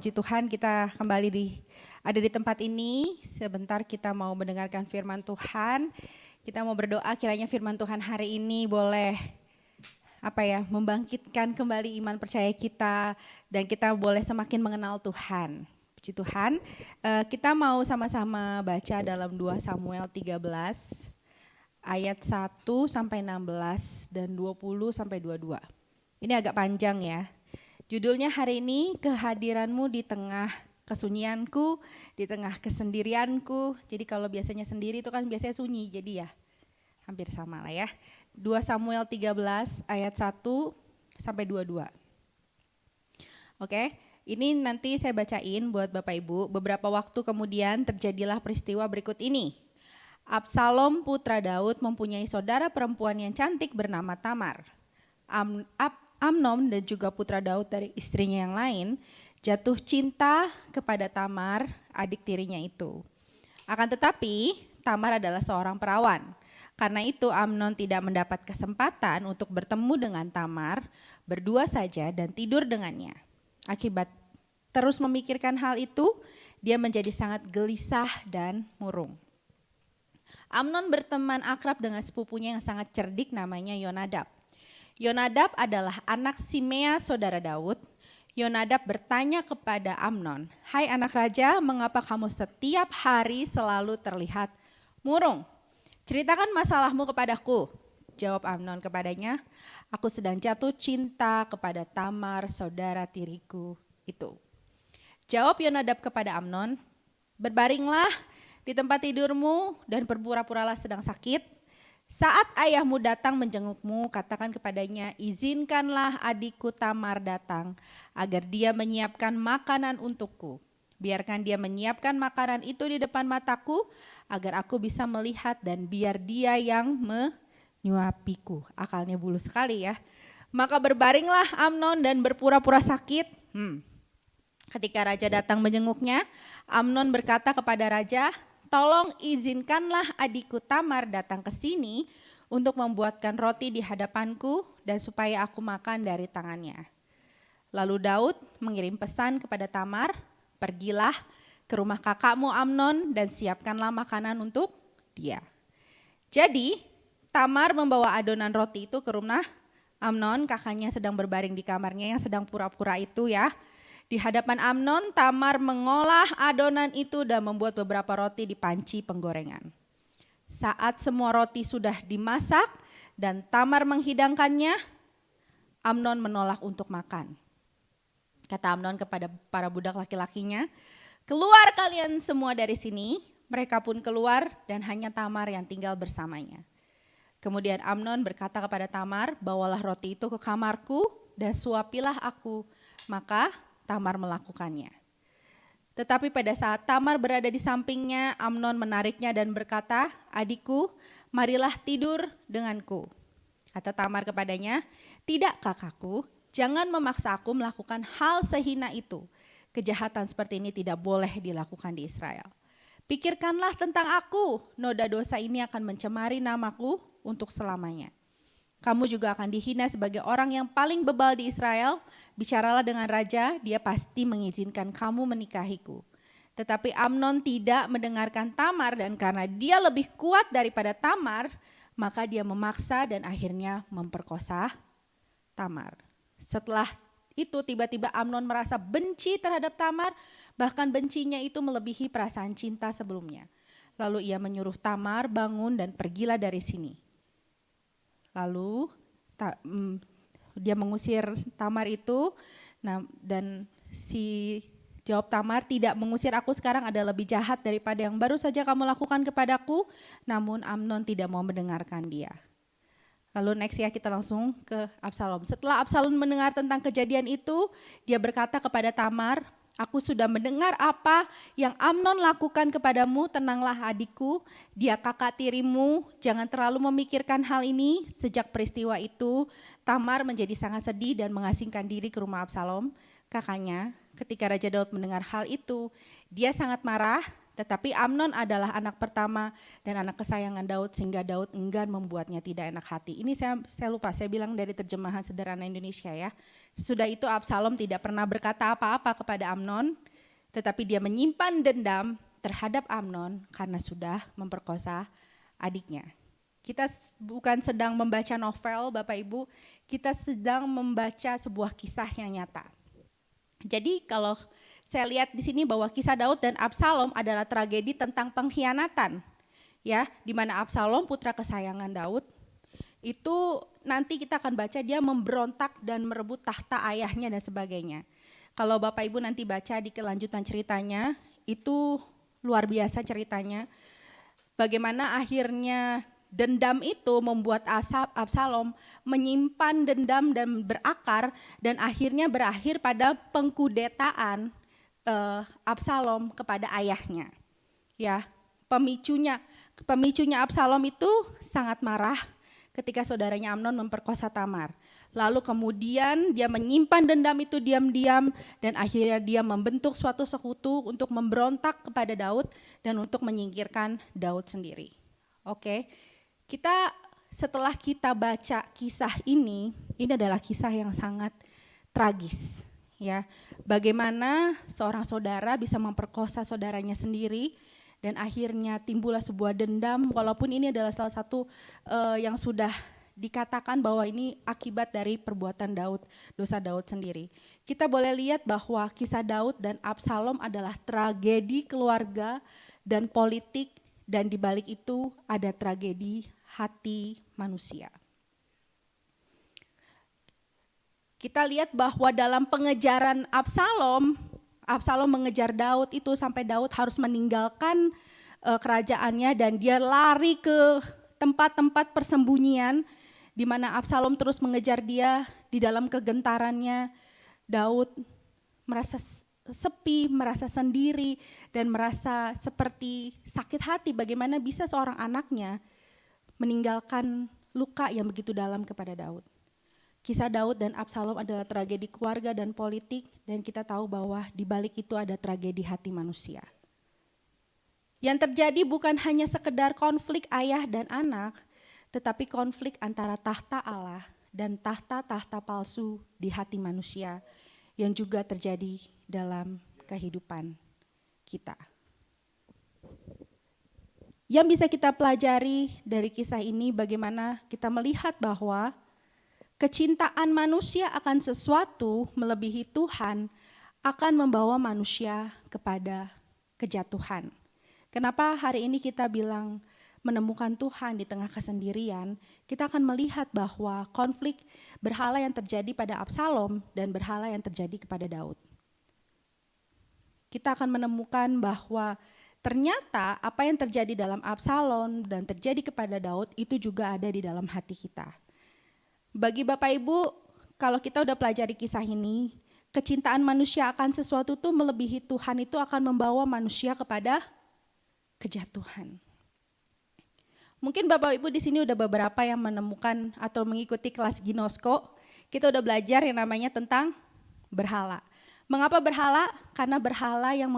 puji Tuhan kita kembali ada di tempat ini. Sebentar kita mau mendengarkan firman Tuhan. Kita mau berdoa kiranya firman Tuhan hari ini boleh membangkitkan kembali iman percaya kita dan kita boleh semakin mengenal Tuhan. Puji Tuhan. Kita mau sama-sama baca dalam 2 Samuel 13 ayat 1 sampai 16 dan 20 sampai 22. Ini agak panjang ya. Judulnya hari ini, kehadiranmu di tengah kesunyianku, di tengah kesendirianku. Jadi kalau biasanya sendiri itu kan biasanya sunyi, jadi ya hampir sama lah ya. 2 Samuel 13 ayat 1 sampai 22. Oke, ini nanti saya bacain buat Bapak Ibu. Beberapa waktu kemudian terjadilah peristiwa berikut ini. Absalom putra Daud mempunyai saudara perempuan yang cantik bernama Tamar. Amnon dan juga putra Daud dari istrinya yang lain jatuh cinta kepada Tamar, adik tirinya itu. Akan tetapi Tamar adalah seorang perawan. Karena itu Amnon tidak mendapat kesempatan untuk bertemu dengan Tamar berdua saja dan tidur dengannya. Akibat terus memikirkan hal itu, dia menjadi sangat gelisah dan murung. Amnon berteman akrab dengan sepupunya yang sangat cerdik namanya Yonadab. Yonadab adalah anak Simea saudara Daud. Yonadab bertanya kepada Amnon, "Hai anak raja, mengapa kamu setiap hari selalu terlihat murung? Ceritakan masalahmu kepadaku." Jawab Amnon kepadanya, "Aku sedang jatuh cinta kepada Tamar saudara tiriku itu." Jawab Yonadab kepada Amnon, "Berbaringlah di tempat tidurmu dan berpura-puralah sedang sakit. Saat ayahmu datang menjengukmu, katakan kepadanya, izinkanlah adikku Tamar datang agar dia menyiapkan makanan untukku. Biarkan dia menyiapkan makanan itu di depan mataku agar aku bisa melihat dan biar dia yang menyuapiku." Akalnya bulus sekali ya. Maka berbaringlah Amnon dan berpura-pura sakit. Ketika raja datang menjenguknya, Amnon berkata kepada raja, "Tolong izinkanlah adikku Tamar datang ke sini untuk membuatkan roti di hadapanku dan supaya aku makan dari tangannya." Lalu Daud mengirim pesan kepada Tamar, "Pergilah ke rumah kakakmu Amnon dan siapkanlah makanan untuk dia." Jadi Tamar membawa adonan roti itu ke rumah Amnon, kakaknya sedang berbaring di kamarnya yang sedang pura-pura itu ya. Di hadapan Amnon, Tamar mengolah adonan itu dan membuat beberapa roti di panci penggorengan. Saat semua roti sudah dimasak dan Tamar menghidangkannya, Amnon menolak untuk makan. Kata Amnon kepada para budak laki-lakinya, "Keluar kalian semua dari sini." Mereka pun keluar dan hanya Tamar yang tinggal bersamanya. Kemudian Amnon berkata kepada Tamar, "Bawalah roti itu ke kamarku dan suapilah aku." Maka Tamar melakukannya. Tetapi pada saat Tamar berada di sampingnya, Amnon menariknya dan berkata, "Adikku, marilah tidur denganku." Kata Tamar kepadanya, "Tidak kakakku, jangan memaksa aku melakukan hal sehina itu. Kejahatan seperti ini tidak boleh dilakukan di Israel. Pikirkanlah tentang aku, noda dosa ini akan mencemari namaku untuk selamanya. Kamu juga akan dihina sebagai orang yang paling bebal di Israel. Bicaralah dengan raja, dia pasti mengizinkan kamu menikahiku." Tetapi Amnon tidak mendengarkan Tamar dan karena dia lebih kuat daripada Tamar, maka dia memaksa dan akhirnya memperkosa Tamar. Setelah itu tiba-tiba Amnon merasa benci terhadap Tamar, bahkan bencinya itu melebihi perasaan cinta sebelumnya. Lalu ia menyuruh Tamar bangun dan pergilah dari sini. Lalu dia mengusir Tamar itu, dan jawab Tamar, "Tidak, mengusir aku sekarang ada lebih jahat daripada yang baru saja kamu lakukan kepadaku." Namun Amnon tidak mau mendengarkan dia. Lalu next ya, kita langsung ke Absalom. Setelah Absalom mendengar tentang kejadian itu, dia berkata kepada Tamar, "Aku sudah mendengar apa yang Amnon lakukan kepadamu, tenanglah adikku, dia kakak tirimu, jangan terlalu memikirkan hal ini." Sejak peristiwa itu, Tamar menjadi sangat sedih dan mengasingkan diri ke rumah Absalom, kakaknya. Ketika Raja Daud mendengar hal itu, dia sangat marah Tetapi Amnon adalah anak pertama dan anak kesayangan Daud sehingga Daud enggan membuatnya tidak enak hati. Ini saya lupa, saya bilang dari terjemahan sederhana Indonesia ya. Sesudah itu Absalom tidak pernah berkata apa-apa kepada Amnon, tetapi dia menyimpan dendam terhadap Amnon karena sudah memperkosa adiknya. Kita bukan sedang membaca novel Bapak Ibu, kita sedang membaca sebuah kisah yang nyata. Jadi kalau saya lihat di sini bahwa kisah Daud dan Absalom adalah tragedi tentang pengkhianatan. Ya, di mana Absalom putra kesayangan Daud itu nanti kita akan baca dia memberontak dan merebut tahta ayahnya dan sebagainya. Kalau Bapak Ibu nanti baca di kelanjutan ceritanya, itu luar biasa ceritanya. Bagaimana akhirnya dendam itu membuat Absalom menyimpan dendam dan berakar dan akhirnya berakhir pada pengkudetaan Absalom kepada ayahnya. Ya, pemicunya Absalom itu sangat marah ketika saudaranya Amnon memperkosa Tamar. Lalu kemudian dia menyimpan dendam itu diam-diam dan akhirnya dia membentuk suatu sekutu untuk memberontak kepada Daud dan untuk menyingkirkan Daud sendiri. Oke. Setelah kita baca kisah ini adalah kisah yang sangat tragis. Ya, bagaimana seorang saudara bisa memperkosa saudaranya sendiri dan akhirnya timbullah sebuah dendam walaupun ini adalah salah satu yang sudah dikatakan bahwa ini akibat dari perbuatan Daud, dosa Daud sendiri. Kita boleh lihat bahwa kisah Daud dan Absalom adalah tragedi keluarga dan politik dan di balik itu ada tragedi hati manusia. Kita lihat bahwa dalam pengejaran Absalom mengejar Daud itu sampai Daud harus meninggalkan kerajaannya dan dia lari ke tempat-tempat persembunyian di mana Absalom terus mengejar dia. Di dalam kegentarannya Daud merasa sepi, merasa sendiri dan merasa seperti sakit hati bagaimana bisa seorang anaknya meninggalkan luka yang begitu dalam kepada Daud. Kisah Daud dan Absalom adalah tragedi keluarga dan politik dan kita tahu bahwa di balik itu ada tragedi hati manusia. Yang terjadi bukan hanya sekedar konflik ayah dan anak, tetapi konflik antara tahta Allah dan tahta-tahta palsu di hati manusia yang juga terjadi dalam kehidupan kita. Yang bisa kita pelajari dari kisah ini bagaimana kita melihat bahwa kecintaan manusia akan sesuatu melebihi Tuhan akan membawa manusia kepada kejatuhan. Kenapa hari ini kita bilang menemukan Tuhan di tengah kesendirian? Kita akan melihat bahwa konflik berhala yang terjadi pada Absalom dan berhala yang terjadi kepada Daud. Kita akan menemukan bahwa ternyata apa yang terjadi dalam Absalom dan terjadi kepada Daud itu juga ada di dalam hati kita. Bagi Bapak Ibu, kalau kita udah pelajari kisah ini, kecintaan manusia akan sesuatu itu melebihi Tuhan itu akan membawa manusia kepada kejatuhan. Mungkin Bapak Ibu di sini udah beberapa yang menemukan atau mengikuti kelas Ginosko, kita udah belajar yang namanya tentang berhala. Mengapa berhala? Karena berhala yang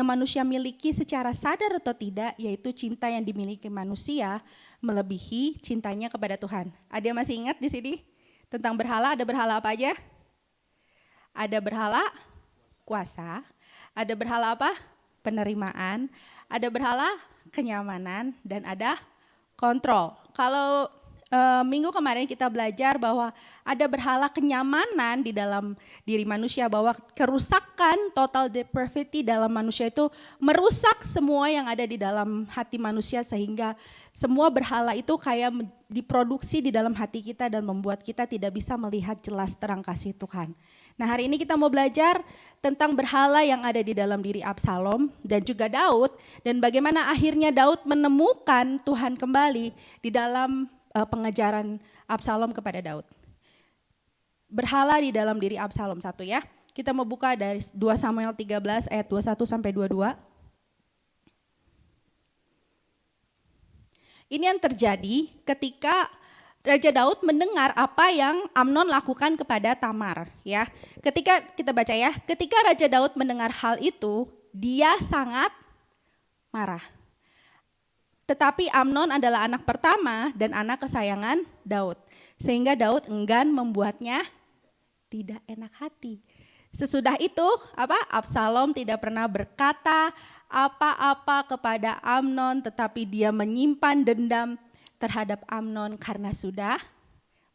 manusia miliki secara sadar atau tidak, yaitu cinta yang dimiliki manusia melebihi cintanya kepada Tuhan. Ada yang masih ingat di sini tentang berhala? Ada berhala apa aja? Ada berhala kuasa, ada berhala apa? Penerimaan, ada berhala kenyamanan, dan ada kontrol. Kalau minggu kemarin kita belajar bahwa ada berhala kenyamanan di dalam diri manusia, bahwa kerusakan total depravity dalam manusia itu merusak semua yang ada di dalam hati manusia sehingga semua berhala itu kayak diproduksi di dalam hati kita dan membuat kita tidak bisa melihat jelas terang kasih Tuhan. Nah, hari ini kita mau belajar tentang berhala yang ada di dalam diri Absalom dan juga Daud dan bagaimana akhirnya Daud menemukan Tuhan kembali di dalam pengejaran Absalom kepada Daud. Berhala di dalam diri Absalom satu ya. Kita mau buka dari 2 Samuel 13 ayat 21 sampai 22. Ini yang terjadi ketika Raja Daud mendengar apa yang Amnon lakukan kepada Tamar ya. Ketika kita baca ya, ketika Raja Daud mendengar hal itu, dia sangat marah. Tetapi Amnon adalah anak pertama dan anak kesayangan Daud. Sehingga Daud enggan membuatnya tidak enak hati. Sesudah itu, Absalom tidak pernah berkata apa-apa kepada Amnon, tetapi dia menyimpan dendam terhadap Amnon karena sudah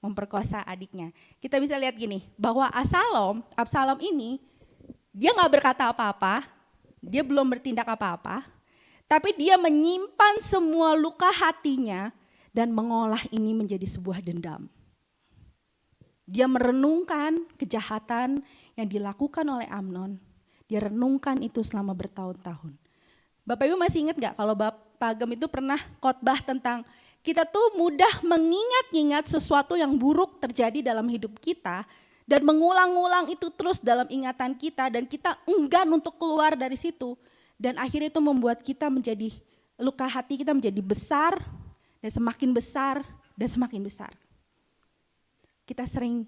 memperkosa adiknya. Kita bisa lihat gini, bahwa Absalom ini, dia gak berkata apa-apa, dia belum bertindak apa-apa, tapi dia menyimpan semua luka hatinya dan mengolah ini menjadi sebuah dendam. Dia merenungkan kejahatan yang dilakukan oleh Amnon. Dia renungkan itu selama bertahun-tahun. Bapak Ibu masih ingat gak kalau Bapak Agam itu pernah khotbah tentang kita tuh mudah mengingat-ingat sesuatu yang buruk terjadi dalam hidup kita dan mengulang-ulang itu terus dalam ingatan kita dan kita enggan untuk keluar dari situ. Dan akhirnya itu membuat kita menjadi, luka hati kita menjadi besar dan semakin besar dan semakin besar. Kita sering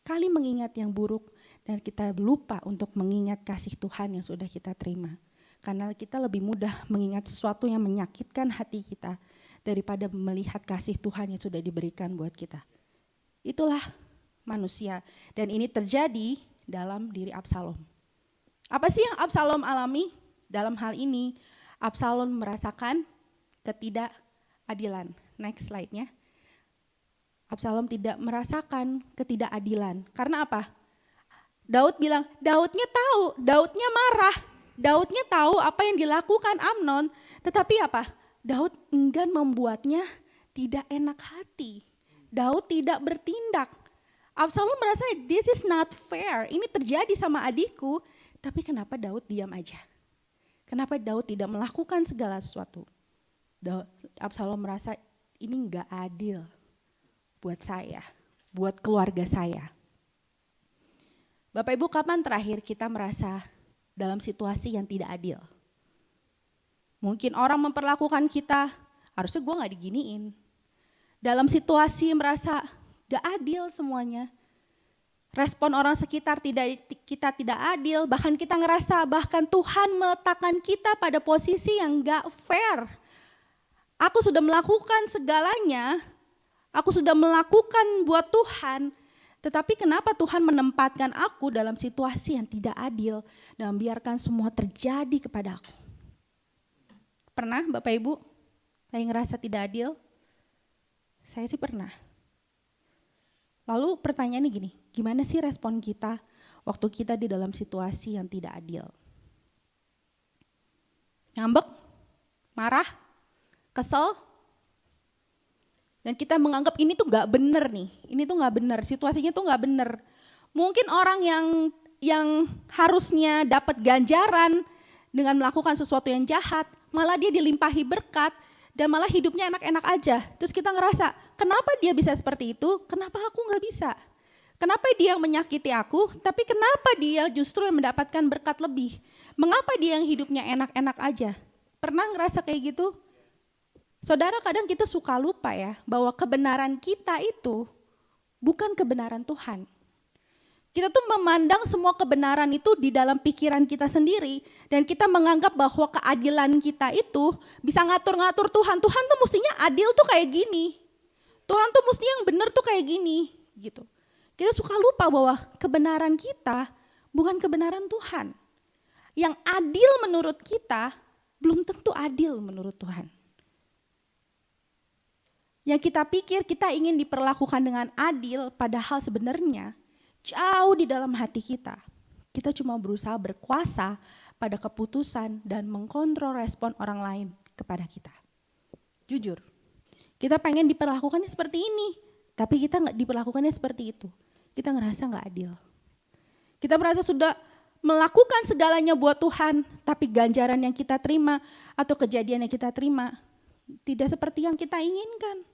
kali mengingat yang buruk dan kita lupa untuk mengingat kasih Tuhan yang sudah kita terima. Karena kita lebih mudah mengingat sesuatu yang menyakitkan hati kita daripada melihat kasih Tuhan yang sudah diberikan buat kita. Itulah manusia dan ini terjadi dalam diri Absalom. Apa sih yang Absalom alami? Dalam hal ini, Absalom merasakan ketidakadilan. Next slide-nya. Absalom tidak merasakan ketidakadilan. Karena apa? Daud bilang, Daudnya tahu, Daudnya marah. Daudnya tahu apa yang dilakukan Amnon. Tetapi apa? Daud enggan membuatnya tidak enak hati. Daud tidak bertindak. Absalom merasa, this is not fair. Ini terjadi sama adikku. Tapi kenapa Daud diam aja? Kenapa Daud tidak melakukan segala sesuatu? Absalom merasa ini enggak adil buat saya, buat keluarga saya. Bapak Ibu, kapan terakhir kita merasa dalam situasi yang tidak adil? Mungkin orang memperlakukan kita, harusnya gue gak diginiin. Dalam situasi merasa gak adil semuanya. Respon orang sekitar kita tidak adil, bahkan kita ngerasa bahkan Tuhan meletakkan kita pada posisi yang gak fair. Aku sudah melakukan segalanya, aku sudah melakukan buat Tuhan, tetapi kenapa Tuhan menempatkan aku dalam situasi yang tidak adil dan membiarkan semua terjadi kepada aku? Pernah Bapak Ibu yang ngerasa tidak adil? Saya sih pernah. Lalu pertanyaannya gini, gimana sih respon kita waktu kita di dalam situasi yang tidak adil? Ngambek? Marah? Kesel? Dan kita menganggap ini tuh gak bener nih, ini tuh gak bener, situasinya tuh gak bener. Mungkin orang yang harusnya dapat ganjaran dengan melakukan sesuatu yang jahat, malah dia dilimpahi berkat, dan malah hidupnya enak-enak aja. Terus kita ngerasa, kenapa dia bisa seperti itu, kenapa aku gak bisa? Kenapa dia yang menyakiti aku, tapi kenapa dia justru yang mendapatkan berkat lebih? Mengapa dia yang hidupnya enak-enak aja? Pernah ngerasa kayak gitu? Saudara, kadang kita suka lupa ya, bahwa kebenaran kita itu bukan kebenaran Tuhan. Kita tuh memandang semua kebenaran itu di dalam pikiran kita sendiri dan kita menganggap bahwa keadilan kita itu bisa ngatur-ngatur Tuhan. Tuhan tuh mestinya adil tuh kayak gini. Tuhan tuh mestinya yang benar tuh kayak gini gitu. Kita suka lupa bahwa kebenaran kita bukan kebenaran Tuhan. Yang adil menurut kita belum tentu adil menurut Tuhan. Yang kita pikir kita ingin diperlakukan dengan adil padahal sebenarnya jauh di dalam hati kita. Kita cuma berusaha berkuasa pada keputusan dan mengkontrol respon orang lain kepada kita. Jujur, kita pengen diperlakukannya seperti ini, tapi kita nggak diperlakukannya seperti itu. Kita ngerasa nggak adil. Kita merasa sudah melakukan segalanya buat Tuhan, tapi ganjaran yang kita terima atau kejadian yang kita terima tidak seperti yang kita inginkan.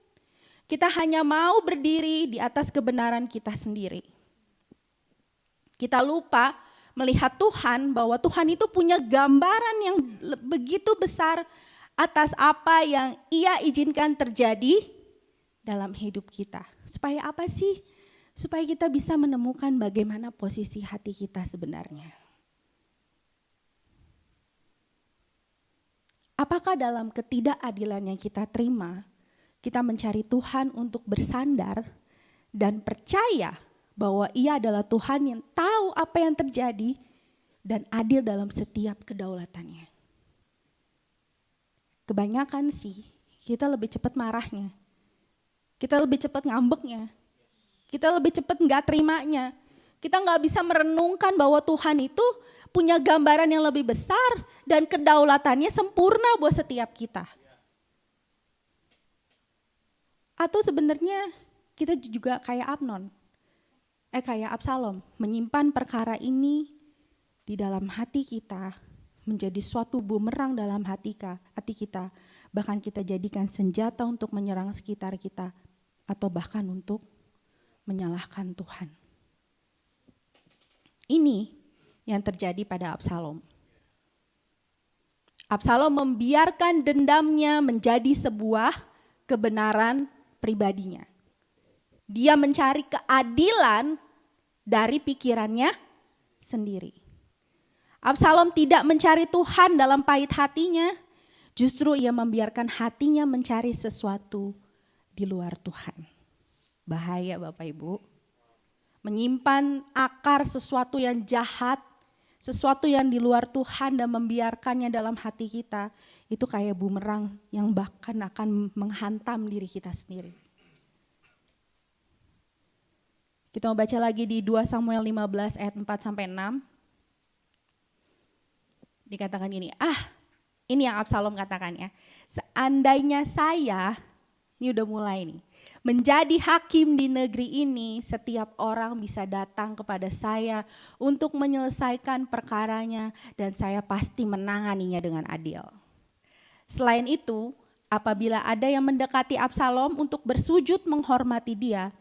Kita hanya mau berdiri di atas kebenaran kita sendiri. Kita lupa melihat Tuhan bahwa Tuhan itu punya gambaran yang begitu besar atas apa yang Ia izinkan terjadi dalam hidup kita. Supaya apa sih? Supaya kita bisa menemukan bagaimana posisi hati kita sebenarnya. Apakah dalam ketidakadilan yang kita terima, kita mencari Tuhan untuk bersandar dan percaya bahwa Ia adalah Tuhan yang tahu apa yang terjadi dan adil dalam setiap kedaulatannya. Kebanyakan sih kita lebih cepat marahnya, kita lebih cepat ngambeknya, kita lebih cepat nggak terimanya. Kita nggak bisa merenungkan bahwa Tuhan itu punya gambaran yang lebih besar dan kedaulatannya sempurna buat setiap kita. Atau sebenarnya kita juga kayak kayak Absalom, menyimpan perkara ini di dalam hati kita, menjadi suatu bumerang dalam hati kita, bahkan kita jadikan senjata untuk menyerang sekitar kita, atau bahkan untuk menyalahkan Tuhan. Ini yang terjadi pada Absalom. Absalom membiarkan dendamnya menjadi sebuah kebenaran pribadinya. Dia mencari keadilan dari pikirannya sendiri. Absalom tidak mencari Tuhan dalam pahit hatinya, justru ia membiarkan hatinya mencari sesuatu di luar Tuhan. Bahaya Bapak Ibu. Menyimpan akar sesuatu yang jahat, sesuatu yang di luar Tuhan dan membiarkannya dalam hati kita, itu kayak bumerang yang bahkan akan menghantam diri kita sendiri. Kita mau baca lagi di 2 Samuel 15 ayat 4-6. Dikatakan gini, ini yang Absalom katakan ya. Seandainya saya, ini udah mulai nih, menjadi hakim di negeri ini, setiap orang bisa datang kepada saya untuk menyelesaikan perkaranya dan saya pasti menanganinya dengan adil. Selain itu, apabila ada yang mendekati Absalom untuk bersujud menghormati dia,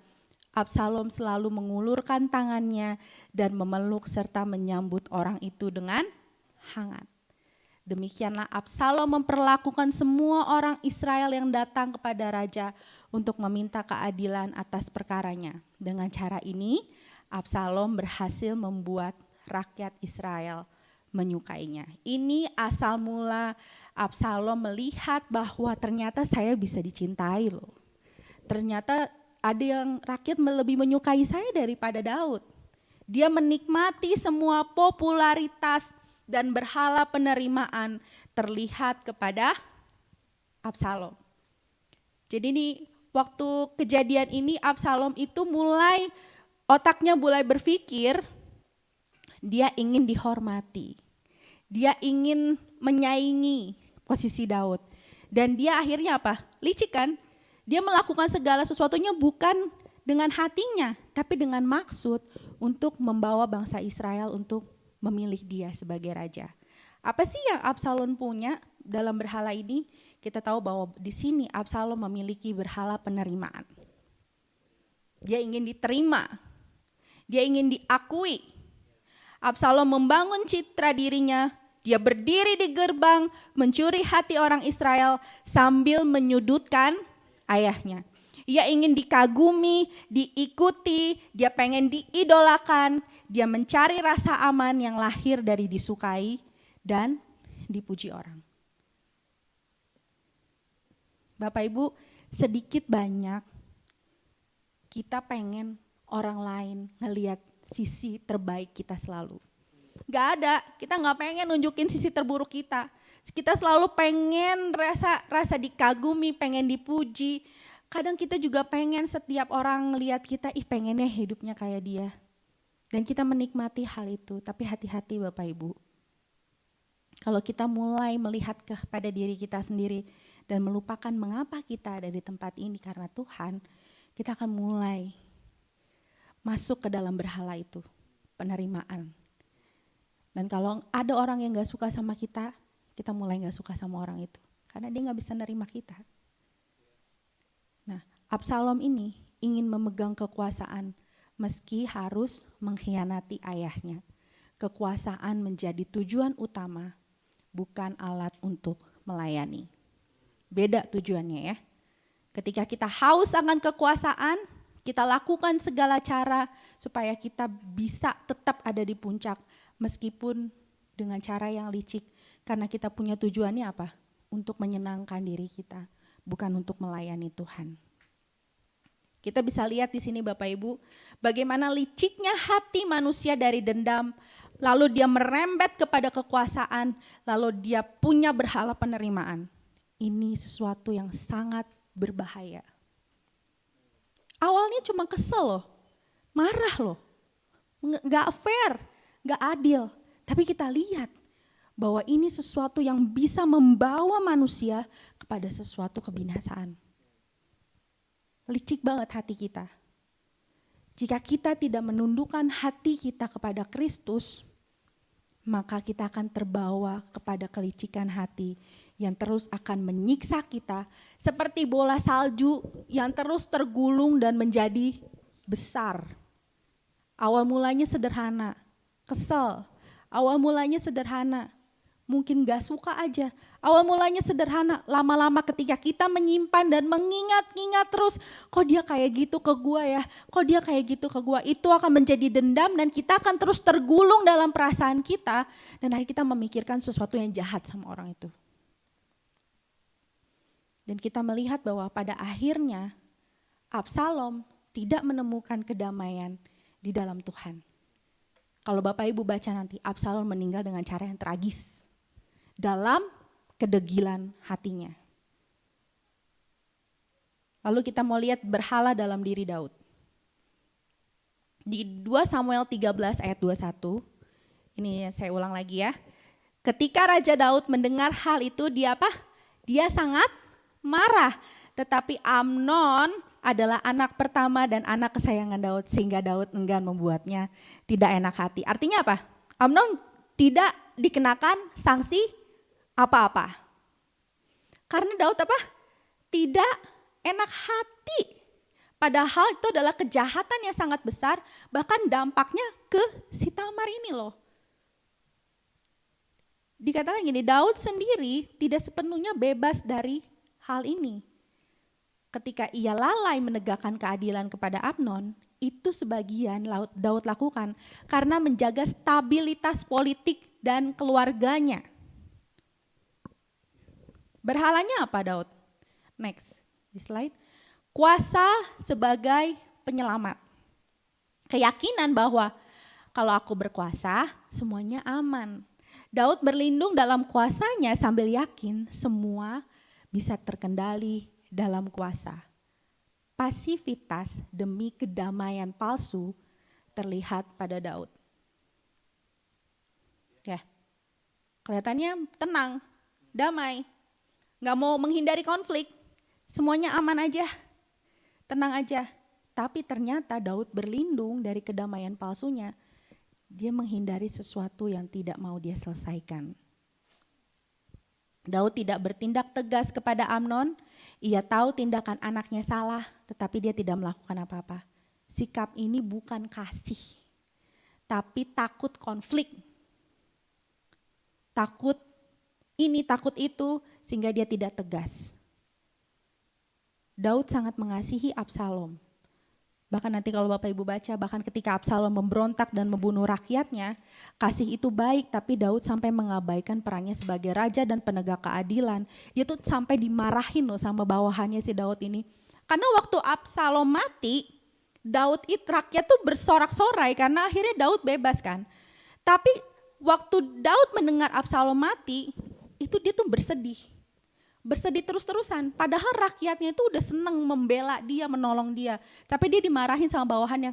Absalom selalu mengulurkan tangannya dan memeluk serta menyambut orang itu dengan hangat. Demikianlah Absalom memperlakukan semua orang Israel yang datang kepada raja untuk meminta keadilan atas perkaranya. Dengan cara ini, Absalom berhasil membuat rakyat Israel menyukainya. Ini asal mula Absalom melihat bahwa ternyata saya bisa dicintai loh. Ternyata ada yang rakyat lebih menyukai saya daripada Daud. Dia menikmati semua popularitas dan berhala penerimaan terlihat kepada Absalom. Jadi ini waktu kejadian ini Absalom itu otaknya mulai berpikir, dia ingin dihormati. Dia ingin menyaingi posisi Daud. Dan dia akhirnya apa? Licik kan? Dia melakukan segala sesuatunya bukan dengan hatinya, tapi dengan maksud untuk membawa bangsa Israel untuk memilih dia sebagai raja. Apa sih yang Absalom punya dalam berhala ini? Kita tahu bahwa di sini Absalom memiliki berhala penerimaan. Dia ingin diterima, dia ingin diakui. Absalom membangun citra dirinya, dia berdiri di gerbang, mencuri hati orang Israel sambil menyudutkan ayahnya. Ia ingin dikagumi, diikuti, dia pengen diidolakan, dia mencari rasa aman yang lahir dari disukai dan dipuji orang. Bapak Ibu, sedikit banyak kita pengen orang lain ngelihat sisi terbaik kita selalu. Gak ada, kita gak pengen nunjukin sisi terburuk kita. Kita selalu pengen rasa dikagumi, pengen dipuji. Kadang kita juga pengen setiap orang ngelihat kita, pengennya hidupnya kayak dia. Dan kita menikmati hal itu, tapi hati-hati Bapak Ibu. Kalau kita mulai melihat kepada diri kita sendiri dan melupakan mengapa kita ada di tempat ini karena Tuhan, kita akan mulai masuk ke dalam berhala itu, penerimaan. Dan kalau ada orang yang gak suka sama kita mulai gak suka sama orang itu. Karena dia gak bisa nerima kita. Nah, Absalom ini ingin memegang kekuasaan meski harus mengkhianati ayahnya. Kekuasaan menjadi tujuan utama, bukan alat untuk melayani. Beda tujuannya ya. Ketika kita haus akan kekuasaan, kita lakukan segala cara supaya kita bisa tetap ada di puncak meskipun dengan cara yang licik. Karena kita punya tujuannya apa? untuk menyenangkan diri kita, bukan untuk melayani Tuhan. Kita bisa lihat di sini Bapak Ibu, bagaimana liciknya hati manusia dari dendam, lalu dia merembet kepada kekuasaan, lalu dia punya berhala penerimaan. Ini sesuatu yang sangat berbahaya. Awalnya cuma kesel loh, marah loh, gak fair, gak adil. Tapi kita lihat bahwa ini sesuatu yang bisa membawa manusia kepada sesuatu kebinasaan. Licik banget hati kita. Jika kita tidak menundukkan hati kita kepada Kristus, maka kita akan terbawa kepada kelicikan hati yang terus akan menyiksa kita seperti bola salju yang terus tergulung dan menjadi besar. Awal mulanya sederhana, kesel. Awal mulanya sederhana, mungkin gak suka aja. Awal mulanya sederhana, lama-lama ketika kita menyimpan dan mengingat-ingat terus, kok dia kayak gitu ke gua ya, kok dia kayak gitu ke gua, itu akan menjadi dendam dan kita akan terus tergulung dalam perasaan kita dan akhirnya kita memikirkan sesuatu yang jahat sama orang itu. Dan kita melihat bahwa pada akhirnya Absalom tidak menemukan kedamaian di dalam Tuhan. Kalau Bapak Ibu baca nanti, Absalom meninggal dengan cara yang tragis. Dalam kedegilan hatinya. Lalu kita mau lihat berhala dalam diri Daud. Di 2 Samuel 13 ayat 21, ini saya ulang lagi ya. Ketika Raja Daud mendengar hal itu, dia apa? Dia sangat marah. Tetapi Amnon adalah anak pertama dan anak kesayangan Daud, sehingga Daud enggan membuatnya tidak enak hati. Artinya apa? Amnon tidak dikenakan sanksi apa-apa. Karena Daud apa? Tidak enak hati. Padahal itu adalah kejahatan yang sangat besar, bahkan dampaknya ke si Tamar ini loh. Dikatakan gini, Daud sendiri tidak sepenuhnya bebas dari hal ini. Ketika ia lalai menegakkan keadilan kepada Amnon, itu sebagian Daud lakukan karena menjaga stabilitas politik dan keluarganya. Berhalanya apa Daud? Next, di slide. Kuasa sebagai penyelamat. Keyakinan bahwa kalau aku berkuasa, semuanya aman. Daud berlindung dalam kuasanya sambil yakin semua bisa terkendali dalam kuasa. Pasivitas demi kedamaian palsu terlihat pada Daud. Ya, kelihatannya tenang, damai, gak mau menghindari konflik, semuanya aman aja, tenang aja. Tapi ternyata Daud berlindung dari kedamaian palsunya, dia menghindari sesuatu yang tidak mau dia selesaikan. Daud tidak bertindak tegas kepada Amnon, ia tahu tindakan anaknya salah, tetapi dia tidak melakukan apa-apa. Sikap ini bukan kasih, tapi takut konflik. Takut ini, takut itu, sehingga dia tidak tegas. Daud sangat mengasihi Absalom. Bahkan nanti kalau Bapak Ibu baca, bahkan ketika Absalom memberontak dan membunuh rakyatnya, kasih itu baik, tapi Daud sampai mengabaikan perannya sebagai raja dan penegak keadilan. Dia tuh sampai dimarahin loh sama bawahannya si Daud ini. Karena waktu Absalom mati, rakyat tuh bersorak-sorai karena akhirnya Daud bebas kan. Tapi waktu Daud mendengar Absalom mati, itu dia tuh bersedih terus-terusan. Padahal rakyatnya itu udah seneng membela dia, menolong dia. Tapi dia dimarahin sama bawahannya,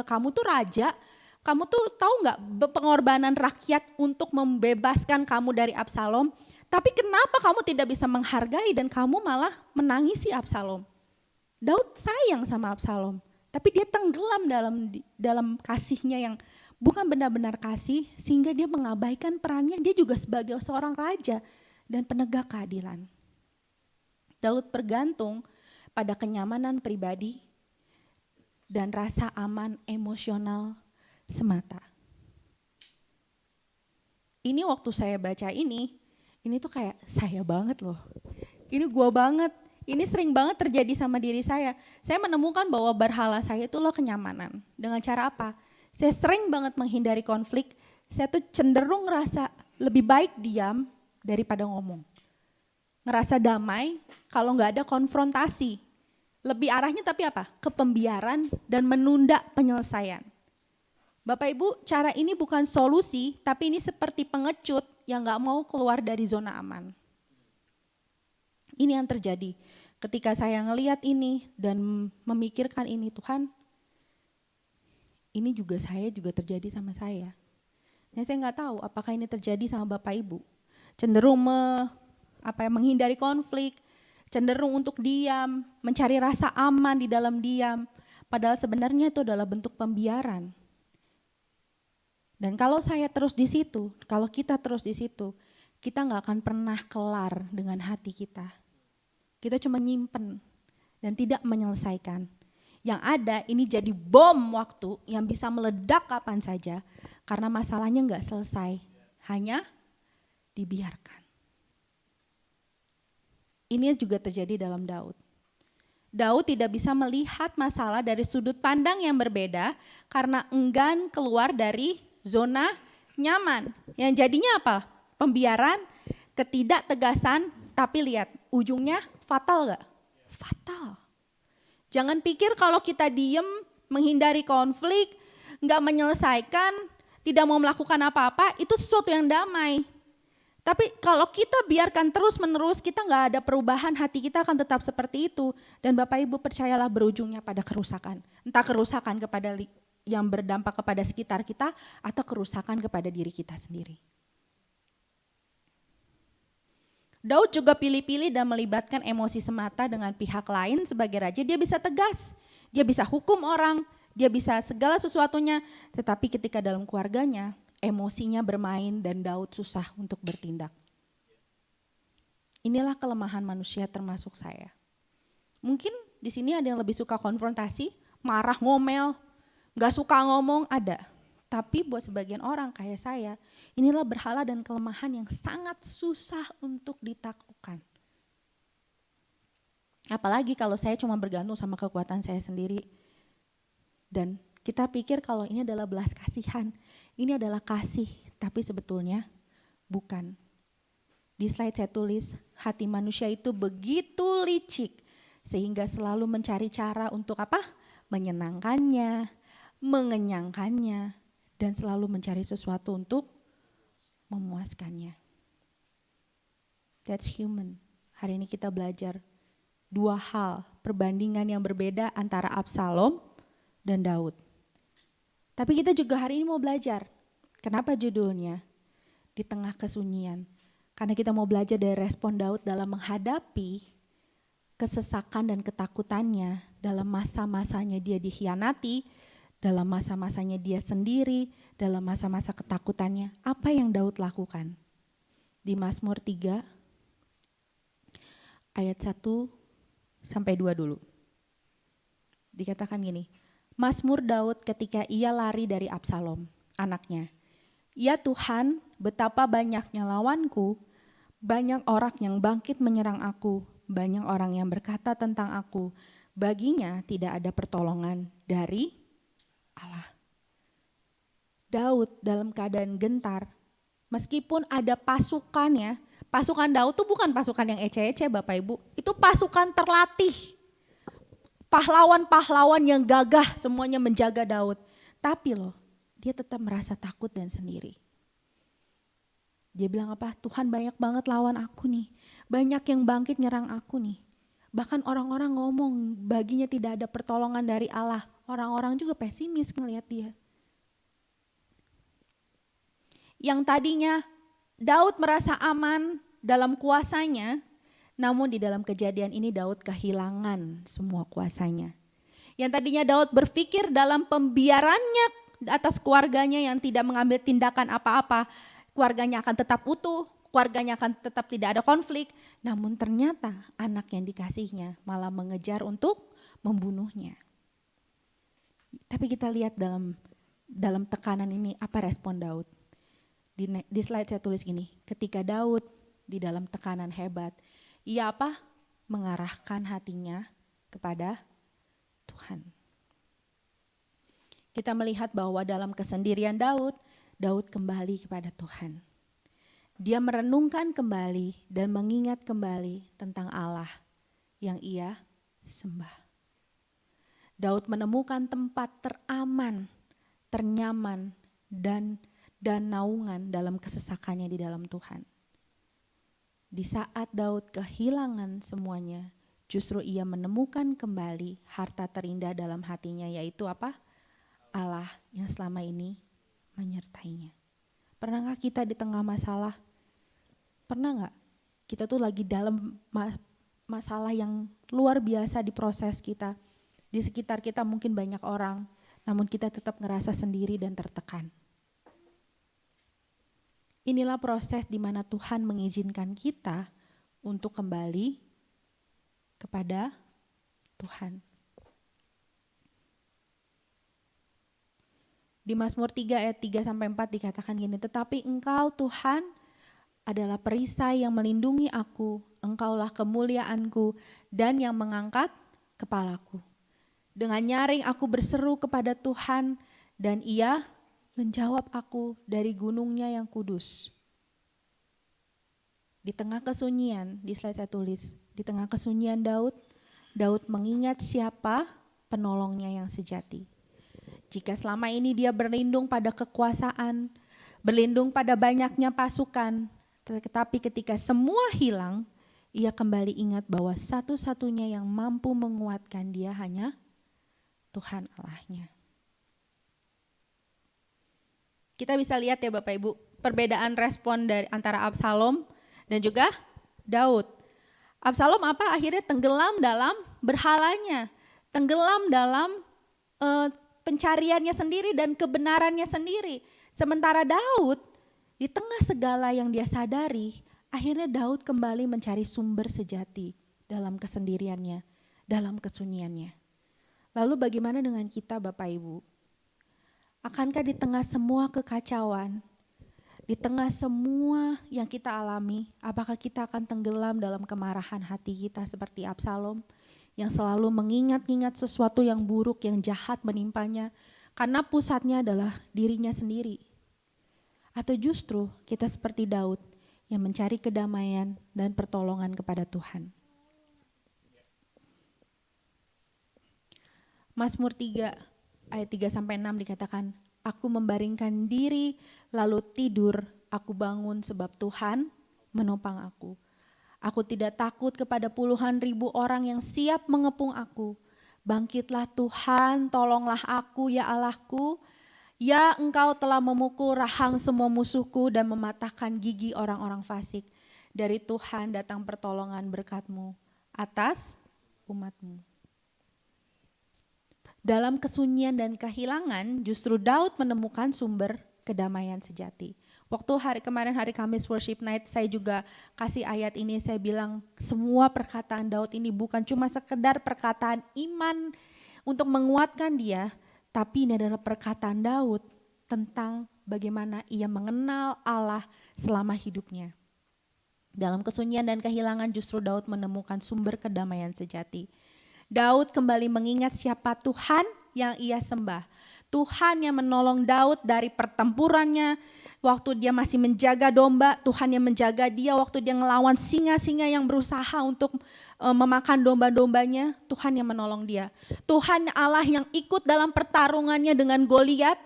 kamu tuh raja, kamu tuh tahu nggak pengorbanan rakyat untuk membebaskan kamu dari Absalom. Tapi kenapa kamu tidak bisa menghargai dan kamu malah menangisi Absalom? Daud sayang sama Absalom, tapi dia tenggelam dalam kasihnya yang bukan benar-benar kasih, sehingga dia mengabaikan perannya dia juga sebagai seorang raja dan penegak keadilan. Daud bergantung pada kenyamanan pribadi dan rasa aman emosional semata. Ini waktu saya baca ini tuh kayak saya banget loh. Ini gua banget, ini sering banget terjadi sama diri saya. Saya menemukan bahwa berhala saya itu loh kenyamanan. Dengan cara apa? Saya sering banget menghindari konflik, saya tuh cenderung ngerasa lebih baik diam daripada ngomong. ngerasa damai kalau nggak ada konfrontasi. Lebih arahnya tapi apa? Ke pembiaran dan menunda penyelesaian. Bapak Ibu, cara ini bukan solusi, tapi ini seperti pengecut yang nggak mau keluar dari zona aman. Ini yang terjadi ketika saya ngelihat ini dan memikirkan ini, Tuhan, ini saya juga terjadi sama saya. Nah, saya nggak tahu apakah ini terjadi sama Bapak Ibu. Cenderung menghindari konflik, cenderung untuk diam, mencari rasa aman di dalam diam. Padahal sebenarnya itu adalah bentuk pembiaran. Dan kalau saya terus di situ, kalau kita terus di situ, kita nggak akan pernah kelar dengan hati kita. Kita cuma nyimpen dan tidak menyelesaikan. Yang ada ini jadi bom waktu yang bisa meledak kapan saja karena masalahnya nggak selesai, hanya dibiarkan. Ini juga terjadi dalam Daud. Daud tidak bisa melihat masalah dari sudut pandang yang berbeda karena enggan keluar dari zona nyaman. Yang jadinya apa? Pembiaran, ketidaktegasan, tapi lihat ujungnya fatal gak? Fatal. Jangan pikir kalau kita diem, menghindari konflik, gak menyelesaikan, tidak mau melakukan apa-apa, itu sesuatu yang damai. Tapi kalau kita biarkan terus-menerus, kita nggak ada perubahan, hati kita akan tetap seperti itu. Dan Bapak Ibu percayalah berujungnya pada kerusakan. Entah kerusakan kepada yang berdampak kepada sekitar kita atau kerusakan kepada diri kita sendiri. Daud juga pilih-pilih dan melibatkan emosi semata dengan pihak lain sebagai raja. Dia bisa tegas, dia bisa hukum orang, dia bisa segala sesuatunya. Tetapi ketika dalam keluarganya, emosinya bermain dan Daud susah untuk bertindak. Inilah kelemahan manusia termasuk saya. Mungkin di sini ada yang lebih suka konfrontasi, marah, ngomel, gak suka ngomong, ada. Tapi buat sebagian orang kayak saya, inilah berhala dan kelemahan yang sangat susah untuk ditaklukkan. Apalagi kalau saya cuma bergantung sama kekuatan saya sendiri. Dan kita pikir kalau ini adalah belas kasihan, ini adalah kasih, tapi sebetulnya bukan. Di slide saya tulis, hati manusia itu begitu licik, sehingga selalu mencari cara untuk apa? Menyenangkannya, mengenyangkannya, dan selalu mencari sesuatu untuk memuaskannya. That's human. Hari ini kita belajar dua hal, perbandingan yang berbeda antara Absalom dan Daud. Tapi kita juga hari ini mau belajar. Kenapa judulnya? Di tengah kesunyian. Karena kita mau belajar dari respon Daud dalam menghadapi kesesakan dan ketakutannya dalam masa-masanya dia dikhianati, dalam masa-masanya dia sendiri, dalam masa-masa ketakutannya. Apa yang Daud lakukan? Di Mazmur 3 ayat 1 sampai 2 dulu. Dikatakan gini, Mazmur Daud ketika ia lari dari Absalom, anaknya. Ya Tuhan, betapa banyaknya lawanku, banyak orang yang bangkit menyerang aku, banyak orang yang berkata tentang aku, baginya tidak ada pertolongan dari Allah. Daud dalam keadaan gentar, meskipun ada pasukannya, pasukan Daud itu bukan pasukan yang ece-ece Bapak Ibu, itu pasukan terlatih. Pahlawan-pahlawan yang gagah semuanya menjaga Daud. Tapi loh, dia tetap merasa takut dan sendiri. Dia bilang apa? Tuhan banyak banget lawan aku nih. Banyak yang bangkit nyerang aku nih. Bahkan orang-orang ngomong baginya tidak ada pertolongan dari Allah. Orang-orang juga pesimis ngelihat dia. Yang tadinya Daud merasa aman dalam kuasanya, namun di dalam kejadian ini Daud kehilangan semua kuasanya. Yang tadinya Daud berpikir dalam pembiarannya atas keluarganya yang tidak mengambil tindakan apa-apa, keluarganya akan tetap utuh, keluarganya akan tetap tidak ada konflik. Namun ternyata anak yang dikasihnya malah mengejar untuk membunuhnya. Tapi kita lihat dalam tekanan ini apa respon Daud. Di slide saya tulis gini, ketika Daud di dalam tekanan hebat, ia apa? Mengarahkan hatinya kepada Tuhan. Kita melihat bahwa dalam kesendirian Daud kembali kepada Tuhan. Dia merenungkan kembali dan mengingat kembali tentang Allah yang ia sembah. Daud menemukan tempat teraman, ternyaman, dan naungan dalam kesesakannya di dalam Tuhan. Di saat Daud kehilangan semuanya, justru ia menemukan kembali harta terindah dalam hatinya, yaitu apa? Allah yang selama ini menyertainya. Pernahkah kita di tengah masalah? Pernah nggak? Kita tuh lagi dalam masalah yang luar biasa di proses kita. Di sekitar kita mungkin banyak orang, namun kita tetap ngerasa sendiri dan tertekan. Inilah proses di mana Tuhan mengizinkan kita untuk kembali kepada Tuhan. Di Mazmur 3 ayat 3-4 dikatakan gini, tetapi Engkau Tuhan adalah perisai yang melindungi aku, Engkaulah kemuliaanku dan yang mengangkat kepalaku. Dengan nyaring aku berseru kepada Tuhan dan Ia menjawab aku dari gunungnya yang kudus. Di tengah kesunyian, di slide saya tulis, di tengah kesunyian Daud mengingat siapa penolongnya yang sejati. Jika selama ini dia berlindung pada kekuasaan, berlindung pada banyaknya pasukan, tetapi ketika semua hilang, ia kembali ingat bahwa satu-satunya yang mampu menguatkan dia hanya Tuhan Allahnya. Kita bisa lihat ya Bapak Ibu, perbedaan respon dari antara Absalom dan juga Daud. Absalom apa? Akhirnya tenggelam dalam berhalanya, tenggelam dalam pencariannya sendiri dan kebenarannya sendiri. Sementara Daud, di tengah segala yang dia sadari, akhirnya Daud kembali mencari sumber sejati dalam kesendiriannya, dalam kesunyiannya. Lalu bagaimana dengan kita Bapak Ibu? Akankah di tengah semua kekacauan, di tengah semua yang kita alami, apakah kita akan tenggelam dalam kemarahan hati kita seperti Absalom yang selalu mengingat-ingat sesuatu yang buruk, yang jahat menimpanya karena pusatnya adalah dirinya sendiri? Atau justru kita seperti Daud yang mencari kedamaian dan pertolongan kepada Tuhan? Mazmur 3 ayat 3-6 dikatakan, aku membaringkan diri lalu tidur, aku bangun sebab Tuhan menopang aku. Aku tidak takut kepada puluhan ribu orang yang siap mengepung aku. Bangkitlah Tuhan, tolonglah aku ya Allahku. Ya Engkau telah memukul rahang semua musuhku dan mematahkan gigi orang-orang fasik. Dari Tuhan datang pertolongan berkat-Mu atas umat-Mu. Dalam kesunyian dan kehilangan, justru Daud menemukan sumber kedamaian sejati. Waktu kemarin hari Kamis Worship Night, saya juga kasih ayat ini, saya bilang semua perkataan Daud ini bukan cuma sekedar perkataan iman untuk menguatkan dia, tapi ini adalah perkataan Daud tentang bagaimana ia mengenal Allah selama hidupnya. Dalam kesunyian dan kehilangan justru Daud menemukan sumber kedamaian sejati. Daud kembali mengingat siapa Tuhan yang ia sembah. Tuhan yang menolong Daud dari pertempurannya, waktu dia masih menjaga domba, Tuhan yang menjaga dia waktu dia ngelawan singa-singa yang berusaha untuk memakan domba-dombanya, Tuhan yang menolong dia. Tuhan Allah yang ikut dalam pertarungannya dengan Goliat,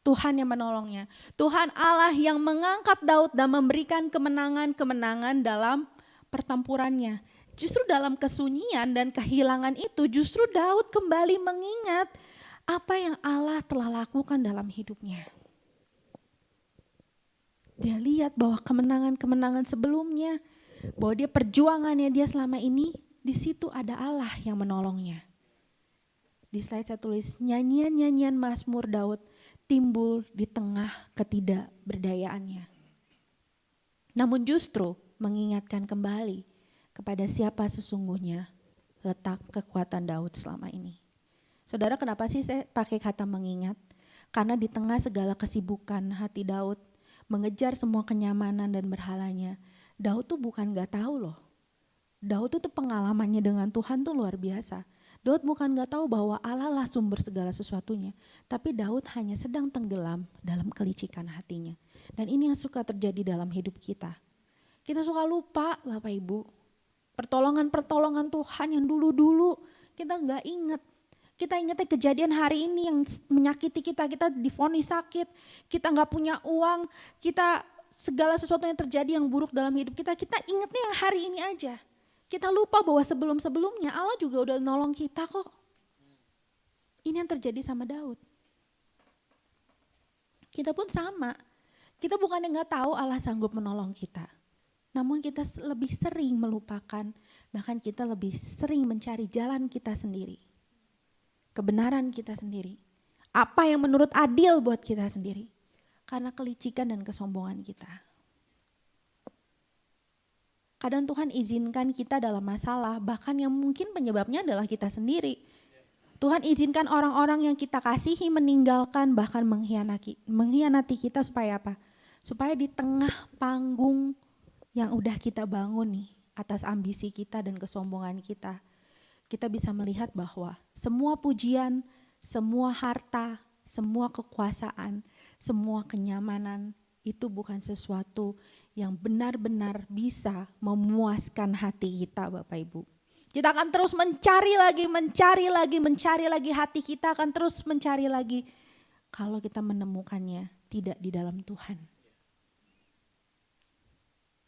Tuhan yang menolongnya. Tuhan Allah yang mengangkat Daud dan memberikan kemenangan-kemenangan dalam pertempurannya. Justru dalam kesunyian dan kehilangan itu justru Daud kembali mengingat apa yang Allah telah lakukan dalam hidupnya. Dia lihat bahwa kemenangan-kemenangan sebelumnya, bahwa dia perjuangannya dia selama ini, di situ ada Allah yang menolongnya. Di slide saya tulis, nyanyian-nyanyian Mazmur Daud timbul di tengah ketidakberdayaannya. Namun justru mengingatkan kembali kepada siapa sesungguhnya letak kekuatan Daud selama ini. Saudara, kenapa sih saya pakai kata mengingat? Karena di tengah segala kesibukan hati Daud, mengejar semua kenyamanan dan berhalanya, Daud tuh bukan gak tahu loh. Daud tuh pengalamannya dengan Tuhan tuh luar biasa. Daud bukan gak tahu bahwa Allah lah sumber segala sesuatunya, tapi Daud hanya sedang tenggelam dalam kelicikan hatinya. Dan ini yang suka terjadi dalam hidup kita. Kita suka lupa Bapak Ibu, pertolongan-pertolongan Tuhan yang dulu-dulu kita gak ingat. Kita ingatnya kejadian hari ini yang menyakiti kita divonis sakit, kita gak punya uang, kita segala sesuatu yang terjadi yang buruk dalam hidup kita ingatnya yang hari ini aja. Kita lupa bahwa sebelum-sebelumnya Allah juga udah nolong kita kok. Ini yang terjadi sama Daud. Kita pun sama. Kita bukannya gak tahu Allah sanggup menolong kita. Namun kita lebih sering melupakan, bahkan kita lebih sering mencari jalan kita sendiri. Kebenaran kita sendiri. Apa yang menurut adil buat kita sendiri. Karena kelicikan dan kesombongan kita. Kadang Tuhan izinkan kita dalam masalah, bahkan yang mungkin penyebabnya adalah kita sendiri. Tuhan izinkan orang-orang yang kita kasihi meninggalkan, bahkan mengkhianati kita supaya apa? Supaya di tengah panggung yang udah kita bangun nih, atas ambisi kita dan kesombongan kita, kita bisa melihat bahwa semua pujian, semua harta, semua kekuasaan, semua kenyamanan, itu bukan sesuatu yang benar-benar bisa memuaskan hati kita Bapak Ibu. Kita akan terus mencari lagi hati kita akan terus mencari lagi. Kalau kita menemukannya tidak di dalam Tuhan.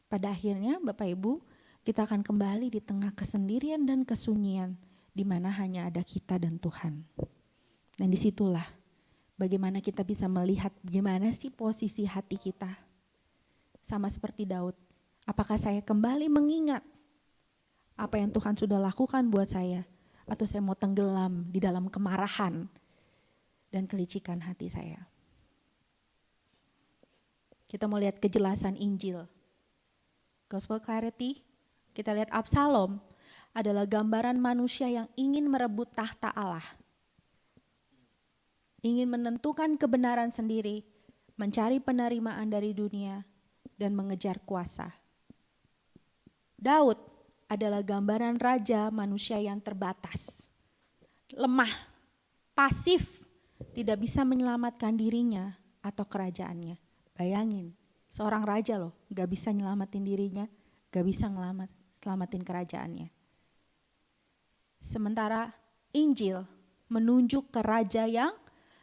Pada akhirnya Bapak Ibu, kita akan kembali di tengah kesendirian dan kesunyian, di mana hanya ada kita dan Tuhan. Dan disitulah bagaimana kita bisa melihat bagaimana sih posisi hati kita. Sama seperti Daud, apakah saya kembali mengingat apa yang Tuhan sudah lakukan buat saya, atau saya mau tenggelam di dalam kemarahan dan kelicikan hati saya. Kita mau lihat kejelasan Injil. Gospel clarity, kita lihat Absalom adalah gambaran manusia yang ingin merebut tahta Allah. Ingin menentukan kebenaran sendiri, mencari penerimaan dari dunia, dan mengejar kuasa. Daud adalah gambaran raja manusia yang terbatas, lemah, pasif, tidak bisa menyelamatkan dirinya atau kerajaannya. Bayangin, seorang raja loh, gak bisa nyelamatin dirinya, gak bisa selamatin kerajaannya. Sementara Injil menunjuk ke raja yang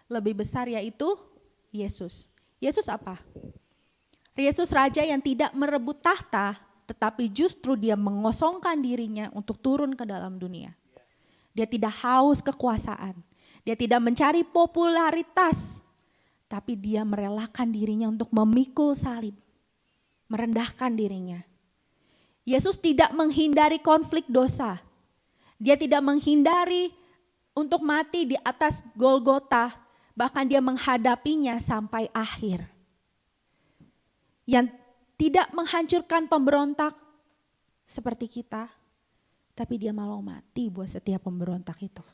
lebih besar, yaitu Yesus. Yesus apa? Yesus raja yang tidak merebut tahta, tetapi justru dia mengosongkan dirinya untuk turun ke dalam dunia. Dia tidak haus kekuasaan, dia tidak mencari popularitas, tapi dia merelakan dirinya untuk memikul salib, merendahkan dirinya. Yesus tidak menghindari konflik dosa, dia tidak menghindari untuk mati di atas Golgota, bahkan dia menghadapinya sampai akhir. Yang tidak menghancurkan pemberontak seperti kita, tapi dia malah mati buat setiap pemberontak itu.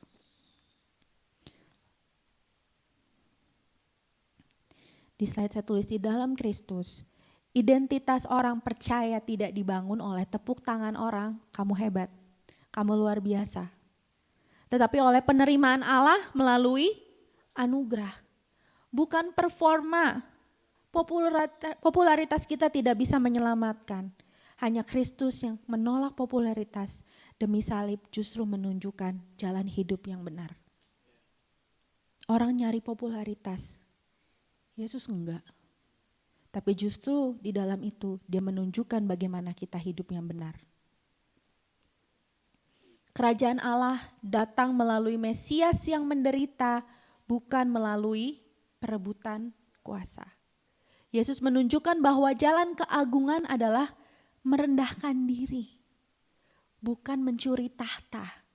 Di slide saya tulis, di dalam Kristus, identitas orang percaya tidak dibangun oleh tepuk tangan orang, kamu hebat, kamu luar biasa. Tetapi oleh penerimaan Allah melalui anugerah, bukan performa. Popularitas kita tidak bisa menyelamatkan. Hanya Kristus yang menolak popularitas demi salib justru menunjukkan jalan hidup yang benar. Orang nyari popularitas, Yesus enggak. Tapi justru di dalam itu dia menunjukkan bagaimana kita hidup yang benar. Kerajaan Allah datang melalui Mesias yang menderita, bukan melalui perebutan kuasa. Yesus menunjukkan bahwa jalan keagungan adalah merendahkan diri, bukan mencuri tahta,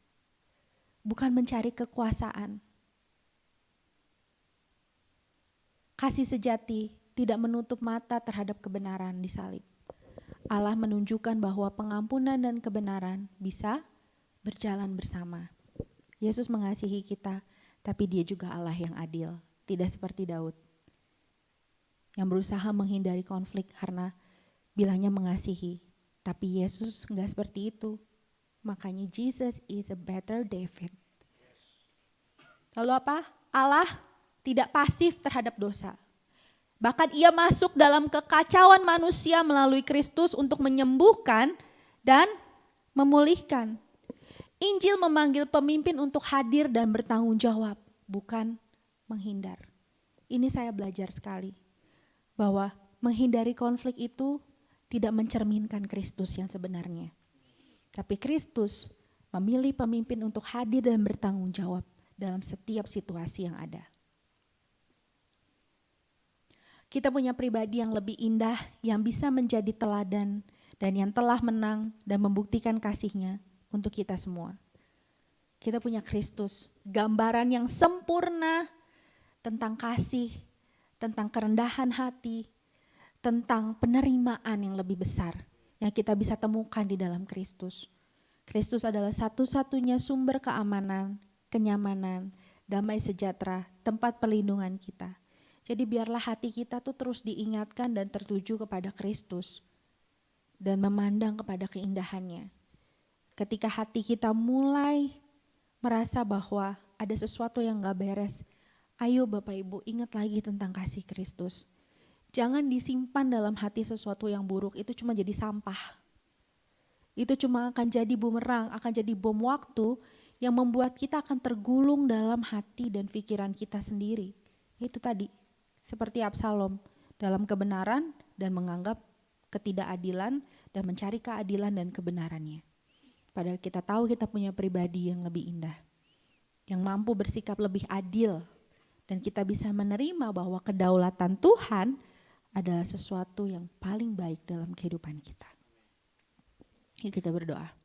bukan mencari kekuasaan. Kasih sejati tidak menutup mata terhadap kebenaran di salib. Allah menunjukkan bahwa pengampunan dan kebenaran bisa berjalan bersama. Yesus mengasihi kita, tapi dia juga Allah yang adil, tidak seperti Daud yang berusaha menghindari konflik karena bilangnya mengasihi. Tapi Yesus enggak seperti itu. Makanya Jesus is a better David. Lalu apa? Allah tidak pasif terhadap dosa. Bahkan ia masuk dalam kekacauan manusia melalui Kristus untuk menyembuhkan dan memulihkan. Injil memanggil pemimpin untuk hadir dan bertanggung jawab, bukan menghindar. Ini saya belajar sekali, bahwa menghindari konflik itu tidak mencerminkan Kristus yang sebenarnya. Tapi Kristus memilih pemimpin untuk hadir dan bertanggung jawab dalam setiap situasi yang ada. Kita punya pribadi yang lebih indah, yang bisa menjadi teladan, dan yang telah menang dan membuktikan kasih-Nya untuk kita semua. Kita punya Kristus, gambaran yang sempurna tentang kasih, tentang kerendahan hati, tentang penerimaan yang lebih besar yang kita bisa temukan di dalam Kristus. Kristus adalah satu-satunya sumber keamanan, kenyamanan, damai sejahtera, tempat perlindungan kita. Jadi biarlah hati kita tuh terus diingatkan dan tertuju kepada Kristus dan memandang kepada keindahannya. Ketika hati kita mulai merasa bahwa ada sesuatu yang gak beres, ayo Bapak Ibu ingat lagi tentang kasih Kristus. Jangan disimpan dalam hati sesuatu yang buruk, itu cuma jadi sampah. Itu cuma akan jadi bumerang, akan jadi bom waktu yang membuat kita akan tergulung dalam hati dan pikiran kita sendiri. Itu tadi. Seperti Absalom dalam kebenaran dan menganggap ketidakadilan dan mencari keadilan dan kebenarannya. Padahal kita tahu kita punya pribadi yang lebih indah, yang mampu bersikap lebih adil, dan kita bisa menerima bahwa kedaulatan Tuhan adalah sesuatu yang paling baik dalam kehidupan kita. Yuk kita berdoa.